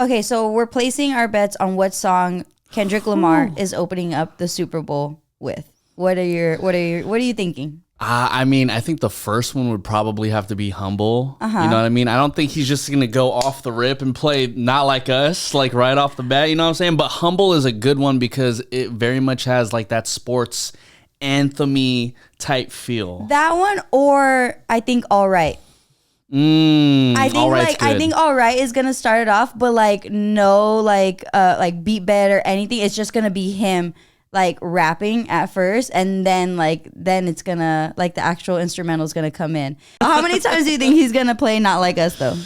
Okay, so we're placing our bets on what song Kendrick Lamar is opening up the Super Bowl with. What are you thinking? I mean, I think the first one would probably have to be Humble. You know what I mean? I don't think he's just going to go off the rip and play Not Like Us, like right off the bat. You know what I'm saying? But Humble is a good one because it very much has like that sports anthem-y type feel. That one, or I think All Right. I think All Right is gonna start it off, but like no like beat bed or anything. It's just gonna be him like rapping at first, and then it's gonna like the actual instrumental is gonna come in. How many times do you think he's gonna play Not Like Us though?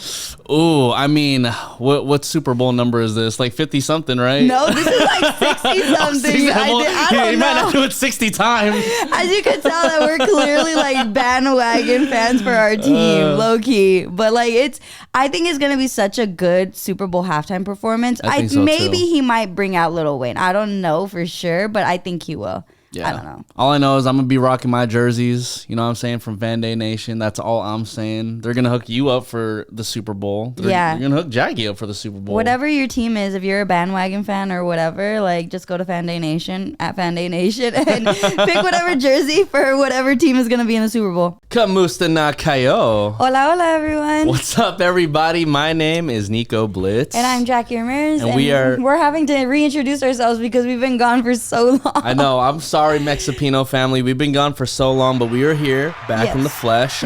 Ooh, I mean, what Super Bowl number is this? Like 50 something, right? No, this is like 60 something. I don't know. He might not do it 60 times. As you can tell that we're clearly like bandwagon fans for our team, low key. But like I think it's gonna be such a good Super Bowl halftime performance. I think so maybe too. he might bring out Lil Wayne. I don't know for sure, but I think he will. Yeah. I don't know. All I know is I'm going to be rocking my jerseys, you know what I'm saying, from Van Day Nation. That's all I'm saying. They're going to hook you up for the Super Bowl. They're going to hook Jackie up for the Super Bowl. Whatever your team is, if you're a bandwagon fan or whatever, like just go to Fan Day Nation, at Fan Day Nation, and pick whatever jersey for whatever team is going to be in the Super Bowl. Kamusta na kayo? Hola, hola, everyone. What's up, everybody? My name is Nico Blitz. And I'm Jackie Ramirez. And we're having to reintroduce ourselves because we've been gone for so long. I know. I'm sorry, Mexipino family. We've been gone for so long, but we are here back in the flesh,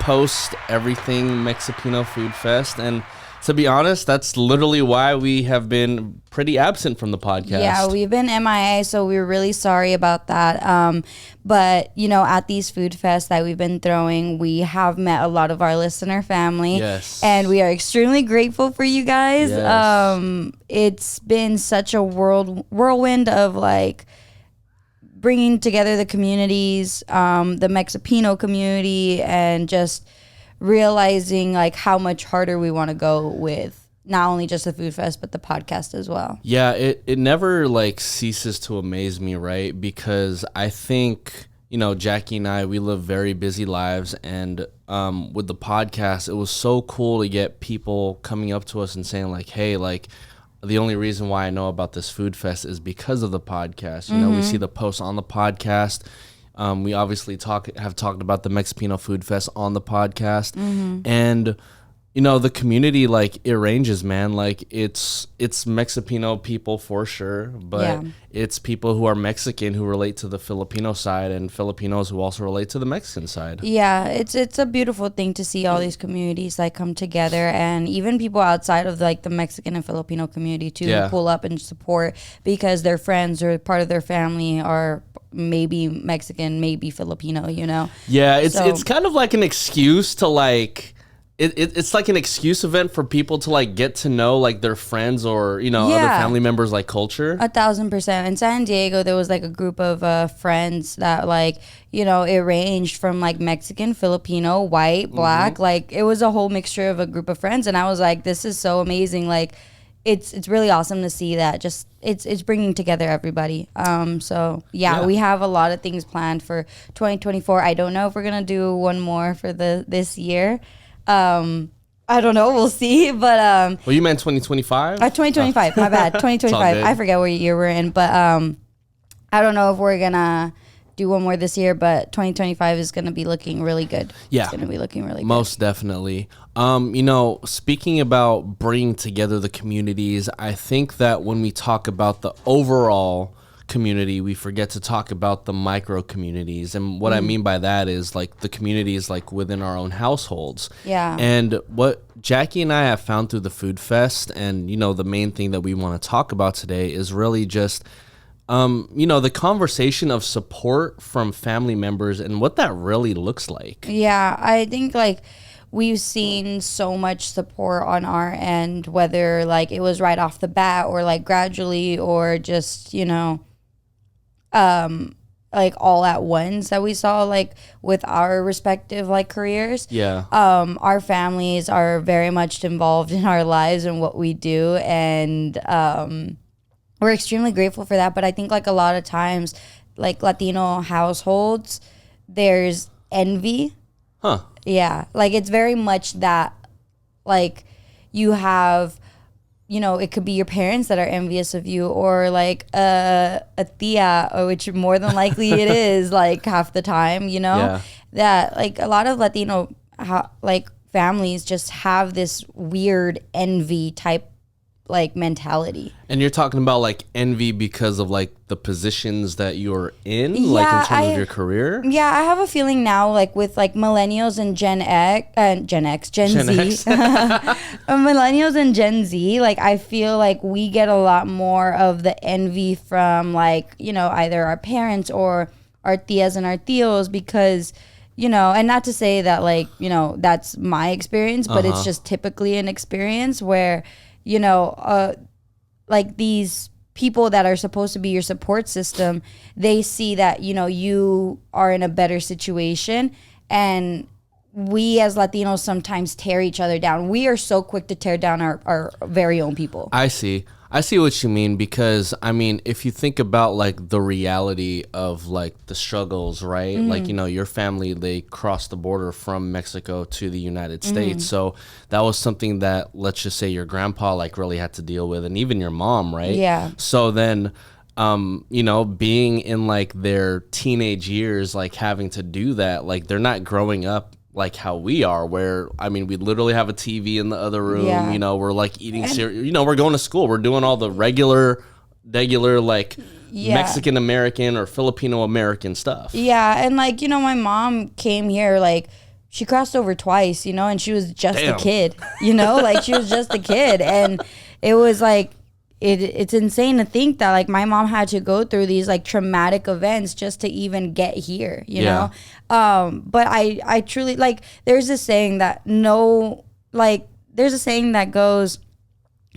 post everything Mexipino Food Fest. And to be honest, that's literally why we have been pretty absent from the podcast. Yeah, we've been MIA, so we're really sorry about that. But, you know, at these food fests that we've been throwing, we have met a lot of our listener family. Yes. And we are extremely grateful for you guys. Yes. It's been such a whirlwind of like bringing together the communities, the Mexipino community, and just realizing like how much harder we want to go with not only just the food fest but the podcast as well. Yeah, it never like ceases to amaze me, right? Because I think, you know, Jackie and I, we live very busy lives, and with the podcast, it was so cool to get people coming up to us and saying like, hey, like, the only reason why I know about this food fest is because of the podcast. You know, we see the posts on the podcast. We obviously have talked about the Mexipino Food Fest on the podcast, and you know, the community, like, it ranges, man. Like, it's Mexipino people for sure, but it's people who are Mexican who relate to the Filipino side, and Filipinos who also relate to the Mexican side. Yeah, it's a beautiful thing to see all these communities like come together, and even people outside of like the Mexican and Filipino community too pull up and support because their friends or part of their family are maybe Mexican, maybe Filipino, you know? Yeah, it's kind of like an excuse to like... It's like an excuse event for people to like get to know like their friends or, you know, other family members like culture. 1,000%. In San Diego, there was like a group of friends that like, you know, it ranged from like Mexican, Filipino, white, black. Like it was a whole mixture of a group of friends. And I was like, this is so amazing. Like it's really awesome to see that. Just it's bringing together everybody. So we have a lot of things planned for 2024. I don't know if we're going to do one more for this year. I don't know. We'll see. But well, you meant 2025? 2025. My bad. 2025. I forget what year we're in. But I don't know if we're gonna do one more this year. But 2025 is gonna be looking really good. Yeah, it's gonna be looking really good. Most definitely. You know, speaking about bringing together the communities, I think that when we talk about the overall community, we forget to talk about the micro communities, and what I mean by that is like the communities like within our own households. And what Jackie and I have found through the food fest, and you know, the main thing that we want to talk about today is really just you know, the conversation of support from family members and what that really looks like. I think like we've seen so much support on our end, whether like it was right off the bat or like gradually or just, you know, like all at once that we saw like with our respective like careers. Our families are very much involved in our lives and what we do, and we're extremely grateful for that. But I think like a lot of times like Latino households, there's envy. Like it's very much that like you have you know, it could be your parents that are envious of you, or like a tia, which more than likely it is like half the time, you know. Yeah. That like a lot of Latino like families just have this weird envy type like mentality. And you're talking about like envy because of like the positions that you're in, like in terms of your career? Yeah, I have a feeling now, like with like millennials and Gen Z, millennials and Gen Z, like I feel like we get a lot more of the envy from like, you know, either our parents or our tias and our tios, because, you know, and not to say that like, you know, that's my experience, but it's just typically an experience where, you know, like these people that are supposed to be your support system, they see that, you know, you are in a better situation, and we as Latinos sometimes tear each other down. We are so quick to tear down our very own people. I see what you mean, because I mean, if you think about like the reality of like the struggles, right? Like, you know, your family, they crossed the border from Mexico to the United States. So that was something that, let's just say, your grandpa like really had to deal with, and even your mom, right? Yeah. So then, you know, being in like their teenage years, like having to do that, like they're not growing up like how we are, where I mean, we literally have a TV in the other room. Yeah. You know, we're like eating cereal. You know, we're going to school. We're doing all the regular like Mexican American or Filipino American stuff. Yeah, and like, you know, my mom came here, like she crossed over twice, you know, and she was just a kid, you know, like she was just a kid, and it was like it's insane to think that like my mom had to go through these like traumatic events just to even get here, you know. But I truly, like, there's a saying that goes,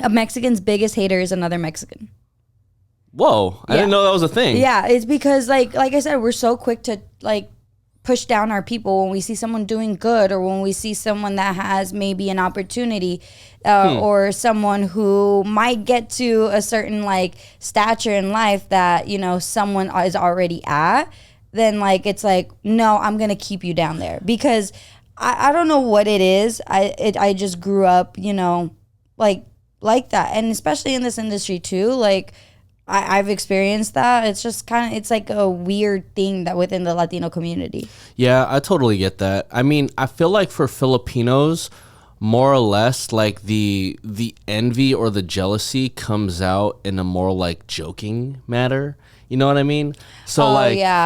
a Mexican's biggest hater is another Mexican. Whoa, I didn't know that was a thing. Yeah, it's because like I said, we're so quick to like push down our people when we see someone doing good, or when we see someone that has maybe an opportunity, or someone who might get to a certain like stature in life that, you know, someone is already at. Then like it's like, no, I'm gonna keep you down there, because I don't know what it is. I just grew up, you know, like that, and especially in this industry too, like I've experienced that. It's just it's like a weird thing that within the Latino community. Yeah, I totally get that. I mean, I feel like for Filipinos, more or less, like the envy or the jealousy comes out in a more like joking matter. You know what I mean? So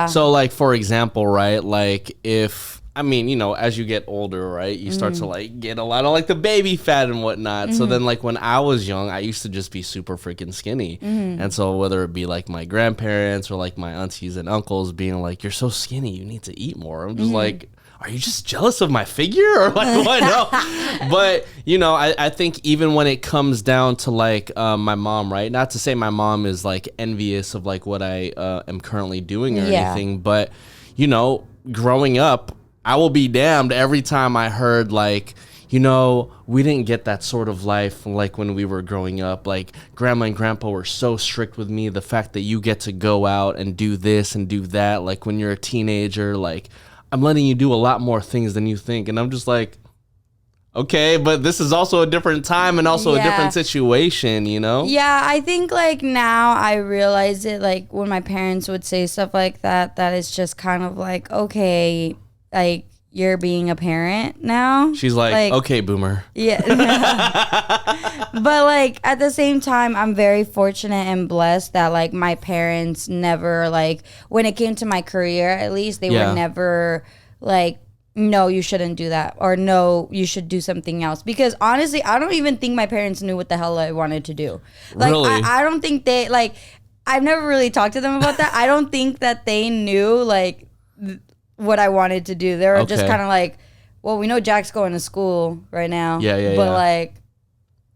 so like for example, right? Like if, I mean, you know, as you get older, right, you start to like get a lot of like the baby fat and whatnot. So then like when I was young, I used to just be super freaking skinny. And so whether it be like my grandparents or like my aunties and uncles being like, you're so skinny, you need to eat more. I'm just like, are you just jealous of my figure, or like what? No. But, you know, I think even when it comes down to like my mom, right? Not to say my mom is like envious of like what I am currently doing or anything, but, you know, growing up, I will be damned every time I heard like, you know, we didn't get that sort of life like when we were growing up. Like grandma and grandpa were so strict with me. The fact that you get to go out and do this and do that, like when you're a teenager, like I'm letting you do a lot more things than you think. And I'm just like, okay, but this is also a different time and also a different situation, you know? Yeah, I think like now I realize it, like when my parents would say stuff like that, that it's just kind of like, okay, like you're being a parent now. She's like okay, boomer. Yeah. But like at the same time, I'm very fortunate and blessed that like my parents never, like when it came to my career, at least they were never like, no, you shouldn't do that, or no, you should do something else. Because honestly, I don't even think my parents knew what the hell I wanted to do. Like really? I don't think they, like, I've never really talked to them about that. I don't think that they knew like what I wanted to do. They were just kind of like, well, we know Jack's going to school right now. But like,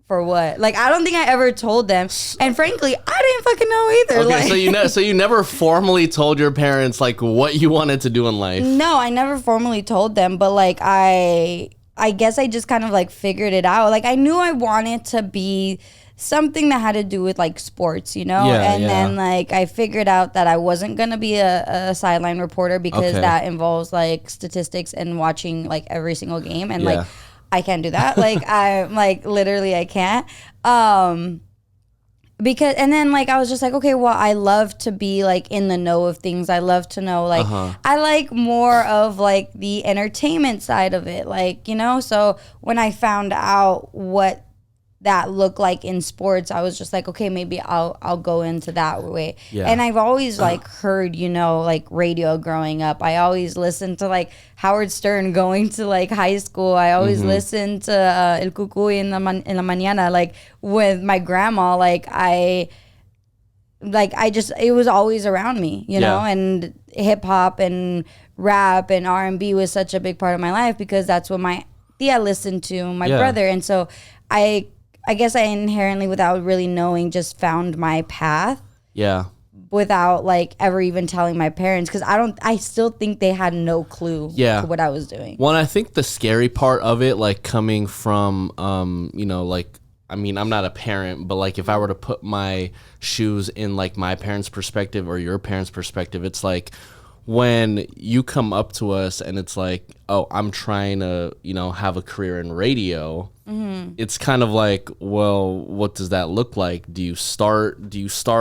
for what? Like, I don't think I ever told them. And frankly, I didn't fucking know either. Okay, like, so you never formally told your parents like what you wanted to do in life? No, I never formally told them, but like I guess I just kind of like figured it out. Like I knew I wanted to be something that had to do with like sports, you know? Then like I figured out that I wasn't gonna be a sideline reporter, because that involves like statistics and watching like every single game, and like I can't do that. Like I'm like literally I can't. Because and then like I was just like, okay, well, I love to be like in the know of things. I love to know like I like more of like the entertainment side of it, like, you know. So when I found out what that looked like in sports, I was just like, okay, maybe I'll go into that way. Yeah. And I've always like heard, you know, like radio growing up. I always listened to like Howard Stern going to like high school. I always listened to El Cucuy en la mañana, like with my grandma. It was always around me, you know. And hip hop and rap and R&B was such a big part of my life because that's what my tia listened to, my brother. And so I guess I inherently, without really knowing, just found my path. Yeah. Without like ever even telling my parents, because I still think they had no clue to what I was doing. Well, and I think the scary part of it, like coming from, you know, like, I mean, I'm not a parent, but like if I were to put my shoes in like my parents' perspective or your parents' perspective, it's like when you come up to us and it's like, oh, I'm trying to, you know, have a career in radio. It's kind of like, well, what does that look like? Do you start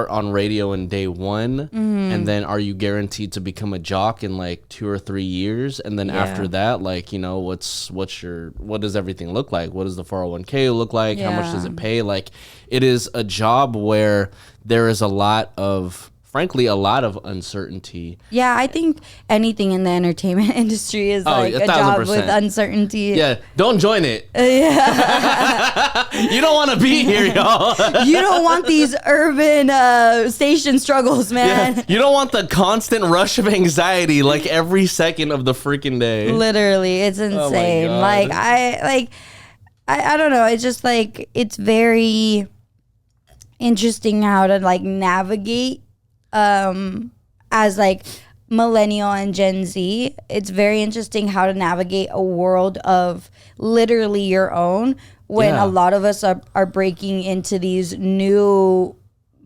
on radio in day one, and then are you guaranteed to become a jock in like 2 or 3 years, and then after that, like, you know, what does everything look like? What does the 401k look like? How much does it pay? Like, it is a job where there is frankly, a lot of uncertainty. Yeah, I think anything in the entertainment industry is like a job with uncertainty. Yeah, don't join it. You don't want to be here, y'all. You don't want these urban station struggles, man. Yeah, you don't want the constant rush of anxiety like every second of the freaking day. Literally, it's insane. Oh my God. I don't know. It's just like, it's very interesting how to like navigate as like millennial and Gen Z. It's very interesting how to navigate a world of literally your own when a lot of us are breaking into these new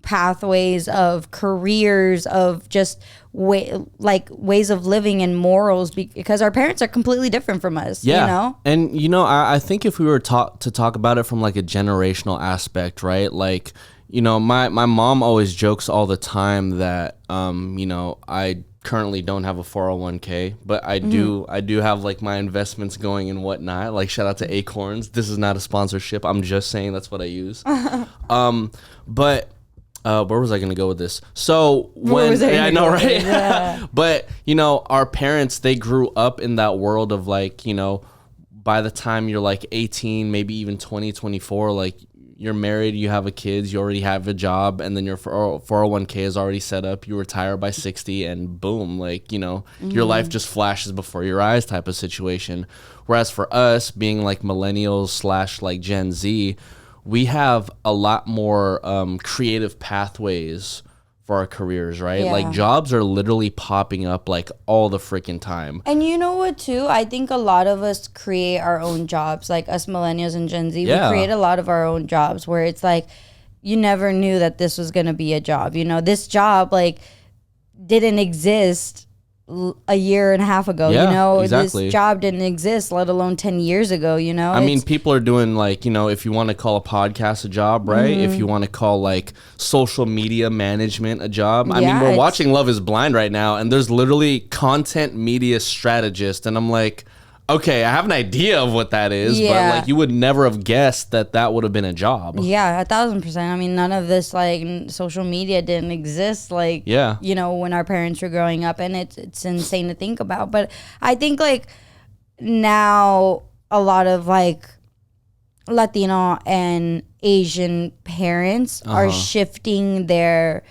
pathways of careers, of just ways of living and morals, because our parents are completely different from us. You know? And you know, I think if we were to talk about it from like a generational aspect, right? Like, you know, my mom always jokes all the time that, you know, I currently don't have a 401k, but I do have like my investments going and whatnot. Like, shout out to Acorns. This is not a sponsorship. I'm just saying that's what I use. But where was I going to go with this? So I know, right? Yeah. But, you know, our parents, they grew up in that world of like, you know, by the time you're like 18, maybe even 20, 24, like, you're married, you have a kid, you already have a job, and then your 401k is already set up. You retire by 60, and boom, like, you know, your life just flashes before your eyes type of situation. Whereas for us, being like millennials / like Gen Z, we have a lot more creative pathways for our careers, right? Yeah. Like, jobs are literally popping up like all the freaking time. And you know what too? I think a lot of us create our own jobs, like us millennials and Gen Z. We create a lot of our own jobs where it's like, you never knew that this was going to be a job. You know, this job like didn't exist a year and a half ago. You know, exactly. This job didn't exist, let alone 10 years ago. You know, I mean, people are doing like, you know, if you want to call a podcast a job, right? If you want to call like social media management a job. I mean, we're watching Love is Blind right now, and there's literally content media strategist, and I'm like, okay, I have an idea of what that is, but like, you would never have guessed that would have been a job. Yeah, 1,000%. I mean, none of this like social media didn't exist, like, you know, when our parents were growing up, and it's insane to think about. But I think like now a lot of like Latino and Asian parents are shifting their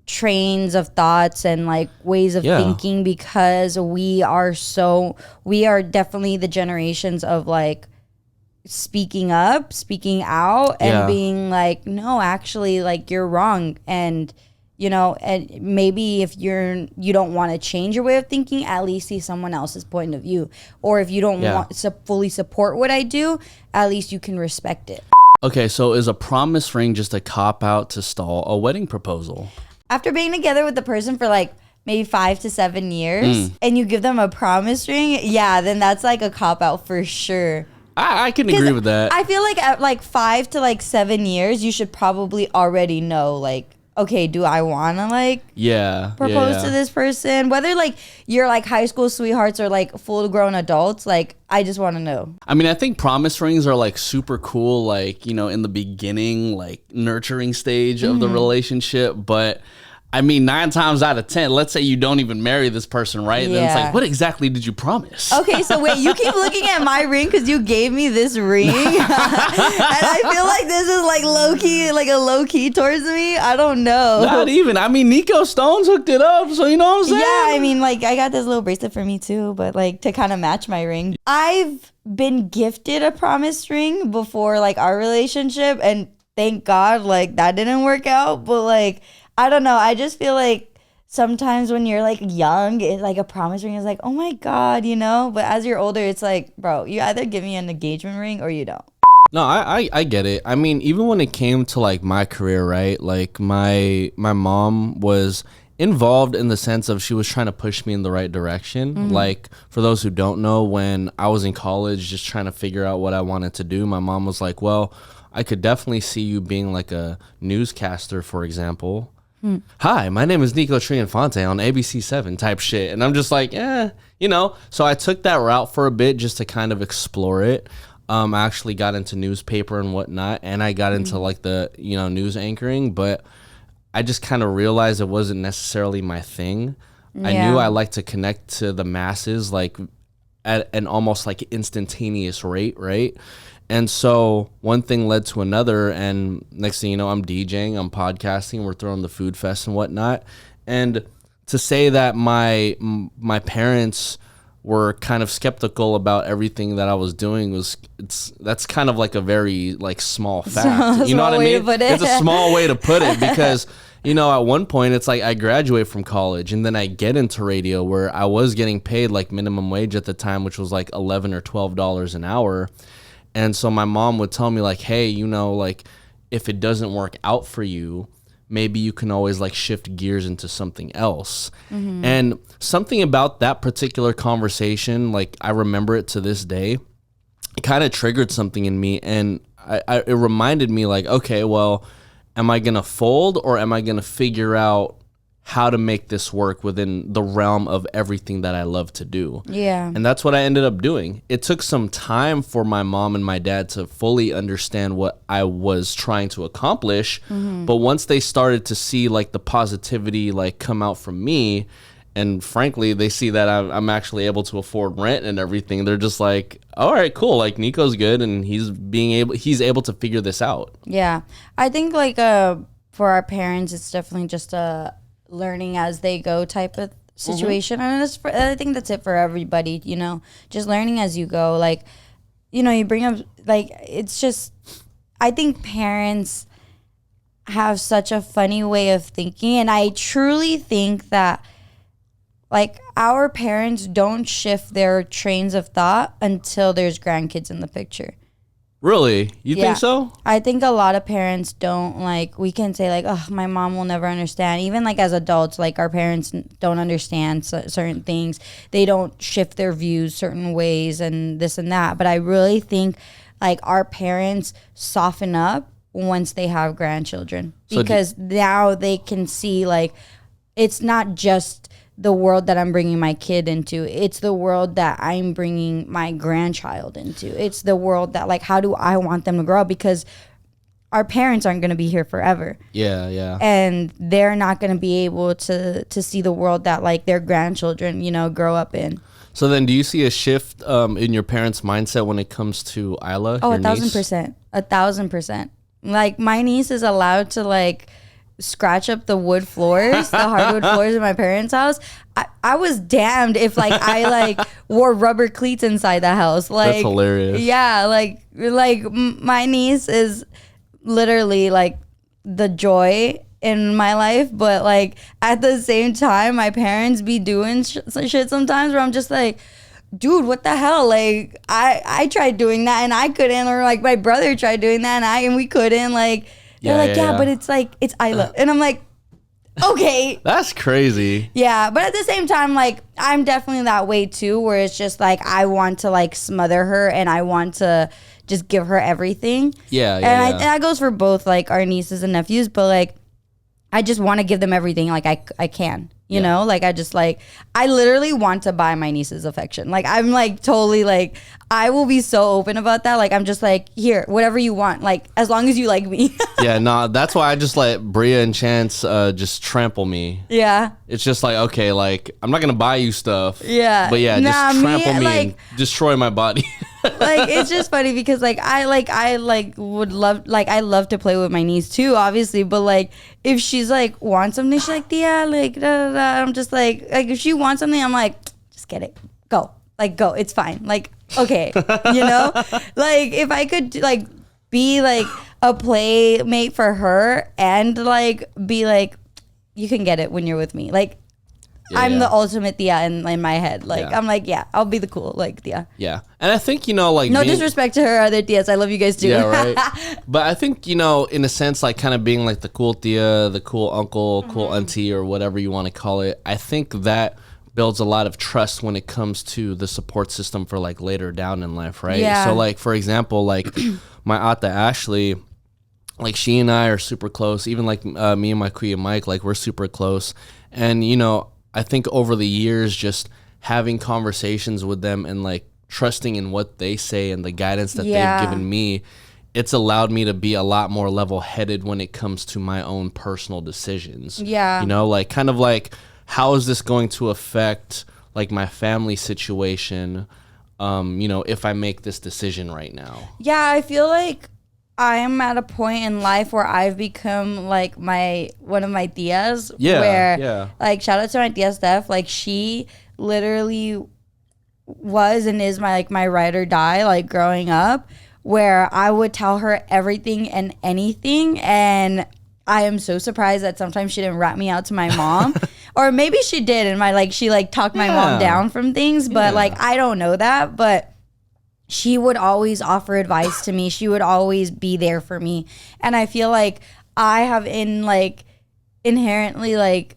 trains of thoughts and like ways of thinking, because we are definitely the generations of like speaking up, speaking out, and being like, no, actually, like, you're wrong. And, you know, and maybe if you don't want to change your way of thinking, at least see someone else's point of view. Or if you don't want to fully support what I do, at least you can respect it. Okay, so is a promise ring just a cop out to stall a wedding proposal? After being together with the person for like maybe 5 to 7 years and you give them a promise ring, then that's like a cop out for sure. I can agree with that. I feel like at like 5 to like 7 years, you should probably already know, like, okay, do I want to like propose to this person? Whether like you're like high school sweethearts or like full grown adults, like I just want to know. I mean, I think promise rings are like super cool, like, you know, in the beginning, like nurturing stage of the relationship. But I mean, 9 times out of 10, let's say you don't even marry this person, right? Then it's like, what exactly did you promise? Okay, so wait, you keep looking at my ring because you gave me this ring. And I feel like this is like low-key, like a low-key towards me. I don't know. Not even. I mean, Nico Stones hooked it up, so you know what I'm saying? Yeah, I mean, like, I got this little bracelet for me too, but like to kind of match my ring. I've been gifted a promise ring before like our relationship, and thank God, like, that didn't work out, but like, I don't know. I just feel like sometimes when you're like young, it's like a promise ring is like, oh my God, you know? But as you're older, it's like, bro, you either give me an engagement ring or you don't. No, I get it. I mean, even when it came to like my career, right? Like my mom was involved in the sense of she was trying to push me in the right direction. Like, for those who don't know, when I was in college just trying to figure out what I wanted to do, my mom was like, well, I could definitely see you being like a newscaster, for example. Hi, my name is Nico Trianfonte on ABC7 type shit. And I'm just like, you know. So I took that route for a bit just to kind of explore it. I actually got into newspaper and whatnot, and I got into like the, you know, news anchoring, but I just kind of realized it wasn't necessarily my thing. I knew I liked to connect to the masses like at an almost like instantaneous rate, right? And so one thing led to another, and next thing you know, I'm DJing, I'm podcasting, we're throwing the food fest and whatnot. And to say that my parents were kind of skeptical about everything that I was doing that's kind of like a very like small fact. You know what I mean? It's a small way to put it because, you know, at one point it's like I graduate from college and then I get into radio where I was getting paid like minimum wage at the time, which was like $11 or $12 an hour. And so my mom would tell me like, hey, you know, like if it doesn't work out for you, maybe you can always like shift gears into something else. And something about that particular conversation, like I remember it to this day, it kind of triggered something in me. And it reminded me like, okay, well, am I going to fold or am I going to figure out how to make this work within the realm of everything that I love to do? Yeah. And that's what I ended up doing. It took some time for my mom and my dad to fully understand what I was trying to accomplish. But once they started to see like the positivity like come out from me, and frankly, they see that I'm actually able to afford rent and everything, they're just like, all right, cool. Like Nico's good and he's able to figure this out. Yeah. I think like for our parents, it's definitely just a learning as they go type of situation. And I think that's it for everybody, you know, just learning as you go. Like, you know, you bring up like, it's just, I think parents have such a funny way of thinking. And I truly think that like our parents don't shift their trains of thought until there's grandkids in the picture. Really? You think so? I think a lot of parents don't, like, we can say like, oh, my mom will never understand. Even like as adults, like our parents don't understand certain things. They don't shift their views certain ways and this and that. But I really think like our parents soften up once they have grandchildren, because now they can see like it's not just the world that I'm bringing my kid into. It's the world that I'm bringing my grandchild into. It's the world that, like, how do I want them to grow up? Because our parents aren't going to be here forever. Yeah. And they're not going to be able to see the world that, like, their grandchildren, you know, grow up in. So then do you see a shift in your parents' mindset when it comes to Isla? Oh, your 1,000%. 1,000%. Like, my niece is allowed to, like, scratch up the wood floors, the hardwood floors in my parents' house. I was damned if like I like wore rubber cleats inside the house. Like, that's hilarious. Yeah, like my niece is literally like the joy in my life, but like at the same time, my parents be doing shit sometimes where I'm just like, dude, what the hell? Like I tried doing that and I couldn't, or like my brother tried doing that and we couldn't. Like, they're like, yeah, but it's like, it's Isla. And I'm like, Okay. That's crazy. Yeah, but at the same time, like, I'm definitely that way too, where it's just like I want to like smother her and I want to just give her everything. Yeah, and yeah. and that goes for both like our nieces and nephews, but like I just want to give them everything like I can. You know, like I literally want to buy my niece's affection. Like I'm like totally like I will be so open about that. Like I'm just like, here, whatever you want, like as long as you like me. Yeah, no, that's why I just let Bria and Chance just trample me. Yeah. It's just like, okay, like I'm not gonna buy you stuff. Yeah. But yeah, just trample me and destroy my body. Like it's just funny because like I would love like I love to play with my niece too, obviously, but like if she's like wants something, she's like, yeah, like da, da, da. I'm just like if she wants something, I'm like, just get it, go, it's fine, like okay. You know, like if I could like be like a playmate for her and like be like, you can get it when you're with me, like yeah, I'm the ultimate Tia in my head. Like, I'm like, yeah, I'll be the cool, like, Tia. Yeah. And I think, you know, like... No disrespect to her other Tias. I love you guys, too. Yeah, right. But I think, you know, in a sense, like, kind of being, like, the cool Tia, the cool uncle, cool auntie, or whatever you want to call it, I think that builds a lot of trust when it comes to the support system for, like, later down in life, right? Yeah. So, like, for example, like, my Ata Ashley... Like, she and I are super close. Even, like, me and my Kuya Mike, like, we're super close. And, you know... I think over the years, just having conversations with them and like trusting in what they say and the guidance that they've given me, it's allowed me to be a lot more level-headed when it comes to my own personal decisions. Yeah. You know, like kind of like, how is this going to affect like my family situation, you know, if I make this decision right now? Yeah, I feel like I am at a point in life where I've become like one of my tias. Where like shout out to my tia Steph. Like she literally was and is my ride or die like growing up, where I would tell her everything and anything, and I am so surprised that sometimes she didn't rat me out to my mom. Or maybe she did and she talked my mom down from things, but like I don't know that, but she would always offer advice to me. She would always be there for me. And I feel like I have inherently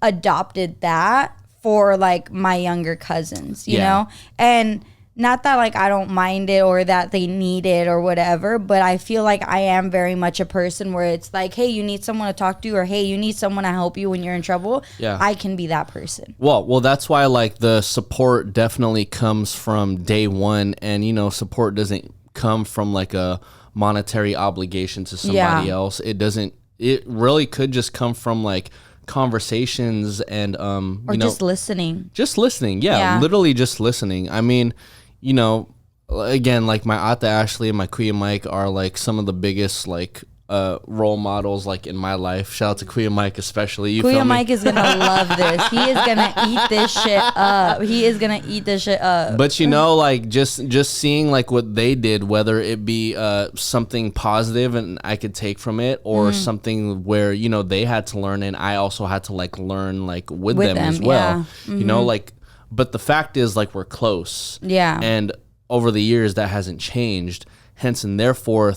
adopted that for my younger cousins, you know? And not that I don't mind it or that they need it or whatever, but I feel like I am very much a person where it's like, hey, you need someone to talk to, or hey, you need someone to help you when you're in trouble. Yeah. I can be that person. Well, that's why the support definitely comes from day one, and you know, support doesn't come from a monetary obligation to somebody else. It really could just come from conversations and or just listening. Yeah, literally just listening. I mean, you know, again, my Ata Ashley and my Kuya Mike are some of the biggest role models in my life. Shout out to Kuya Mike especially. Kuya Mike is gonna love this. He is gonna eat this shit up. But you know, just seeing what they did, whether it be something positive and I could take from it, or something where you know they had to learn and I also had to learn with them as well. Yeah. Mm-hmm. You know, but the fact is we're close. Yeah. And over the years that hasn't changed. Hence and therefore,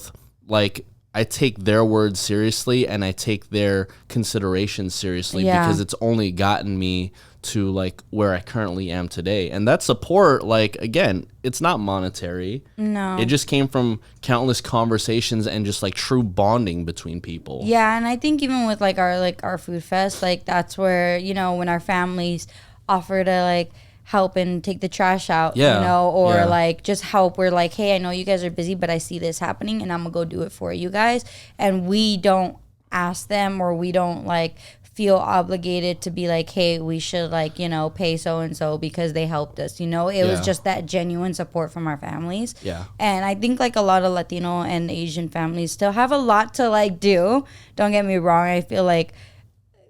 I take their words seriously and I take their considerations seriously because it's only gotten me to where I currently am today. And that support, again, it's not monetary. No. It just came from countless conversations and just true bonding between people. Yeah, and I think even with our food fest, that's where, you know, when our families offer to help and take the trash out, you know, or just help. We're hey, I know you guys are busy, but I see this happening and I'm gonna go do it for you guys. And we don't ask them, or we don't feel obligated to be hey, we should you know, pay so and so because they helped us, you know. It was just that genuine support from our families. Yeah. And I think a lot of Latino and Asian families still have a lot to do. Don't get me wrong. I feel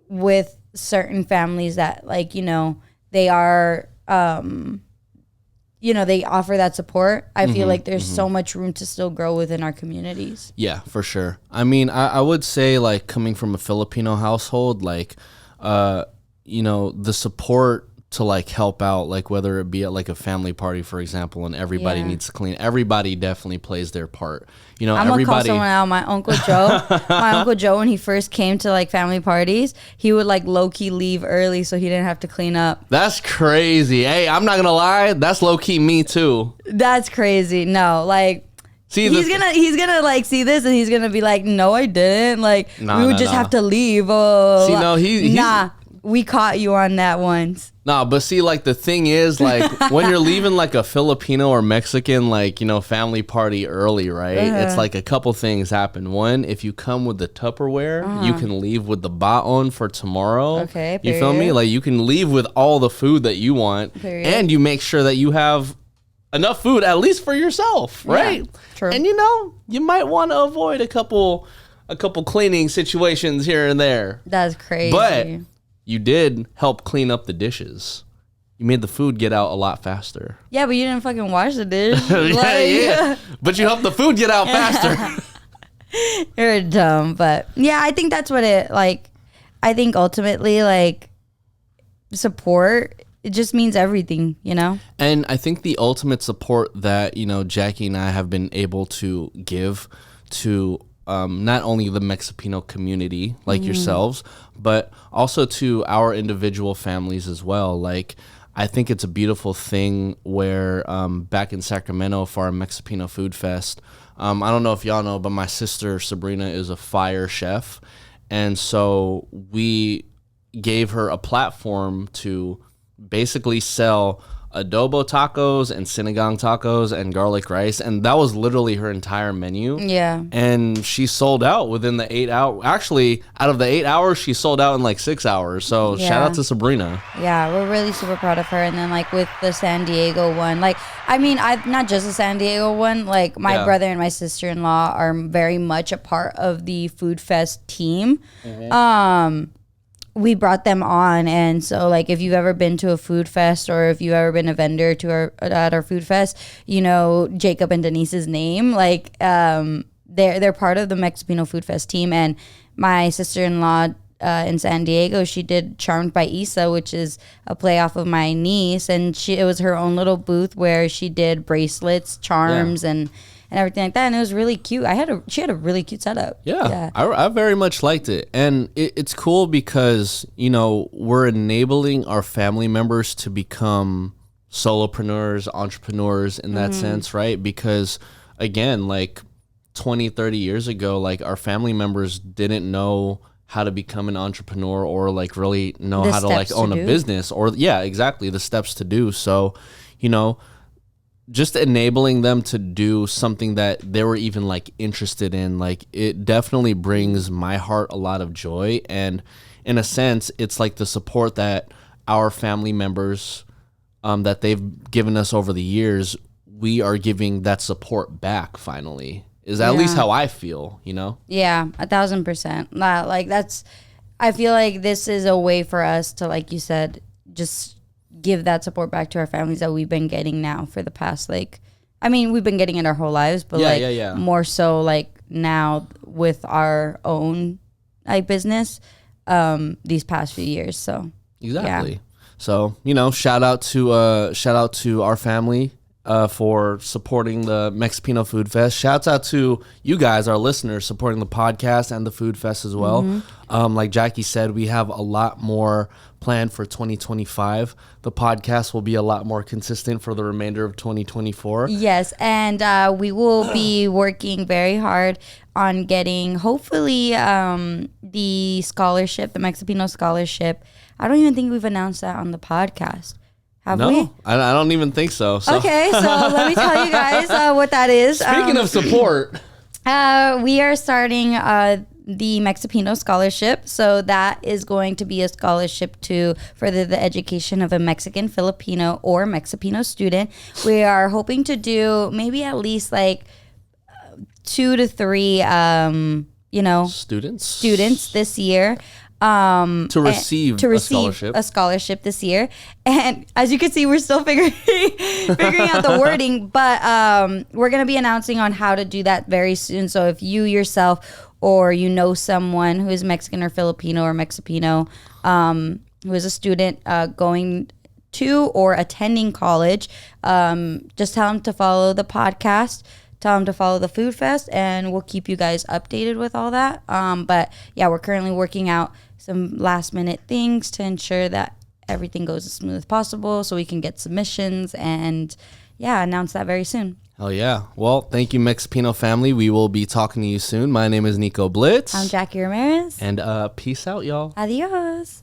with certain families that you know, they are you know, they offer that support. I feel there's so much room to still grow within our communities. Yeah, for sure. I mean, I would say coming from a Filipino household, you know, the support to like help out, like whether it be at like a family party, for example, and everybody needs to clean. Everybody definitely plays their part. You know, I'm gonna call someone out. My Uncle Joe, when he first came to like family parties, he would like low key leave early so he didn't have to clean up. That's crazy. Hey, I'm not gonna lie, that's low key me too. That's crazy. No, like. See, he's gonna like see this and he's gonna be like, no, I didn't. Like we would just have to leave. Oh, see, no, he's we caught you on that once. Nah, but see, like the thing is, like when you're leaving like a Filipino or Mexican, like, you know, family party early, right? It's like a couple things happen. One, if you come with the Tupperware, you can leave with the baon for tomorrow. Okay, you feel me? Like you can leave with all the food that you want, and you make sure that you have enough food at least for yourself, right? Yeah, true. And you know, you might want to avoid a couple cleaning situations here and there. That's crazy. But you did help clean up the dishes. You made the food get out a lot faster. Yeah, but you didn't fucking wash the dish. yeah. But you helped the food get out faster. You're dumb, but yeah, I think that's what it like. I think ultimately, like, support, it just means everything, you know? And I think the ultimate support that, you know, Jackie and I have been able to give to not only the Mexipino community like yourselves, but also to our individual families as well. Like, I think it's a beautiful thing where back in Sacramento for our Mexipino Food Fest, I don't know if y'all know, but my sister Sabrina is a fire chef. And so we gave her a platform to basically sell adobo tacos and sinigang tacos and garlic rice, and that was literally her entire menu. Yeah. And she sold out within the 8 hours. Actually, out of the 8 hours, she sold out in like 6 hours. So shout out to Sabrina. Yeah, we're really super proud of her. And then like with the San Diego one, like, I mean, I've not just the San Diego one, like my brother and my sister-in-law are very much a part of the Food Fest team. We brought them on, and so like if you've ever been to a food fest or if you've ever been a vendor to at our food fest, you know Jacob and Denise's name. Like they're part of the Mexipino Food Fest team, and my sister-in-law in San Diego, she did Charmed by Isa, which is a play off of my niece, and it was her own little booth where she did bracelets, charms, and everything like that, and it was really cute. She had a really cute setup. Yeah. I very much liked it, and it's cool because, you know, we're enabling our family members to become solopreneurs, entrepreneurs in that sense, right? Because again, like 20-30 years ago, like our family members didn't know how to become an entrepreneur or like really know how to like own a business, or exactly, the steps to do. So, you know, just enabling them to do something that they were even like interested in, like it definitely brings my heart a lot of joy. And in a sense, it's like the support that our family members that they've given us over the years, we are giving that support back finally, is at least how I feel, you know? Yeah, 1,000%. Like I feel like this is a way for us to, like you said, just give that support back to our families that we've been getting now for the past, like, I mean, we've been getting it our whole lives, but more so like now with our own like business these past few years. So exactly. So, you know, shout out to our family for supporting the Mexipino Food Fest. Shouts out to you guys, our listeners, supporting the podcast and the Food Fest as well. Like Jackie said, we have a lot more planned for 2025. The podcast will be a lot more consistent for the remainder of 2024. Yes, and we will be working very hard on getting, hopefully, the scholarship, the Mexipino scholarship. I don't even think we've announced that on the podcast. Have we? I don't even think so. Okay, so let me tell you guys what that is. Speaking of support, we are starting the Mexipino scholarship. So that is going to be a scholarship to further the education of a Mexican, Filipino, or Mexipino student. We are hoping to do maybe at least like 2 to 3, students this year. To receive a scholarship this year. And as you can see, we're still figuring out the wording, but we're going to be announcing on how to do that very soon. So if you yourself or you know someone who is Mexican or Filipino or Mexipino who is a student going to or attending college, just tell them to follow the podcast. Tell them to follow the Food Fest, and we'll keep you guys updated with all that. But yeah, we're currently working out some last minute things to ensure that everything goes as smooth as possible so we can get submissions and announce that very soon. Oh yeah. Well, thank you, Mexipino family. We will be talking to you soon. My name is Nico Blitz. I'm Jackie Ramirez. And peace out, y'all. Adios.